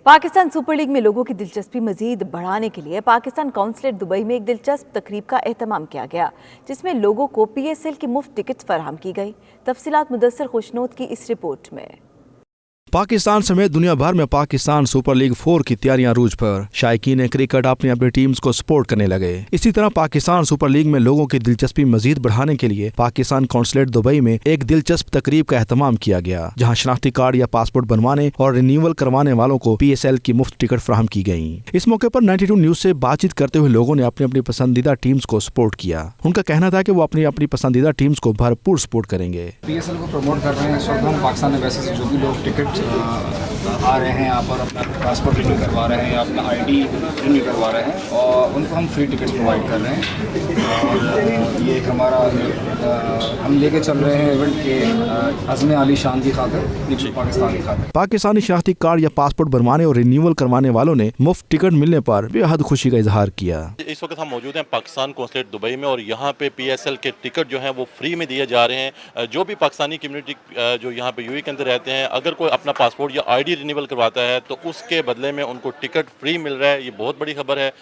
Pakistan super league में लोगों की दिलचस्पी मजीद बढ़ाने के लिए पाकिस्तान कौंसलेट दुबई में एक दिलचस्प तकरीब का एहतमाम किया गया, जिसमें लोगों को PSL की मुफ्त टिकट फराहम की गई। तफसीलात मुदस्सर खुशनोद की इस रिपोर्ट में। पाकिस्तान समेत दुनिया भर में पाकिस्तान सुपर लीग 4 की तैयारियां रूज पर। शायकीन क्रिकेट अपनी अपनी टीम्स को सपोर्ट करने लगे। इसी तरह पाकिस्तान सुपर लीग में लोगों की दिलचस्पी मजीद बढ़ाने के लिए पाकिस्तान कौंसलेट दुबई में एक दिलचस्प तकरीब का एहतमाम किया गया, जहां शनाख्ती कार्ड या पासपोर्ट बनवाने और रिन्यूअल करवाने वालों को PSL की मुफ्त टिकट फराहम की गई। इस मौके पर 92 न्यूज से बातचीत करते हुए लोगों ने अपनी अपनी पसंदीदा टीम्स को सपोर्ट किया। उनका कहना था कि वो अपनी अपनी पसंदीदा टीम्स को भरपूर सपोर्ट करेंगे। PSL को प्रमोट कर रहे हैं। इस वक्त हम पाकिस्तान में वैसे जो भी लोग टिकट आ रहे हैं यहाँ पर अपना पासपोर्ट रिन्यू करवा रहे हैं या अपना ID रिन्यू करवा रहे हैं और उनको हम फ्री टिकट्स प्रोवाइड कर रहे हैं। और ये एक हमारा हम लेके चल रहे हैं इवेंट के अज़्म आली शान की खातिर, पाकिस्तान की खातिर। पाकिस्तानी शनाख्ती कार्ड या पासपोर्ट बनवाने और रिन्यूअल करवाने वालों ने मुफ्त टिकट मिलने पर बेहद खुशी का इजहार किया। इस वक्त हम मौजूद हैं पाकिस्तान कौंसलेट दुबई में और यहाँ पे PSL के टिकट जो हैं वो फ्री में दिए जा रहे हैं। जो भी पाकिस्तानी कम्युनिटी जो यहाँ पे UAE के अंदर रहते हैं, अगर कोई अपना पासपोर्ट या ID रिन्यूअल करवाता है तो उसके बदले में उनको टिकट फ्री मिल रहा है। ये बहुत बड़ी खबर है।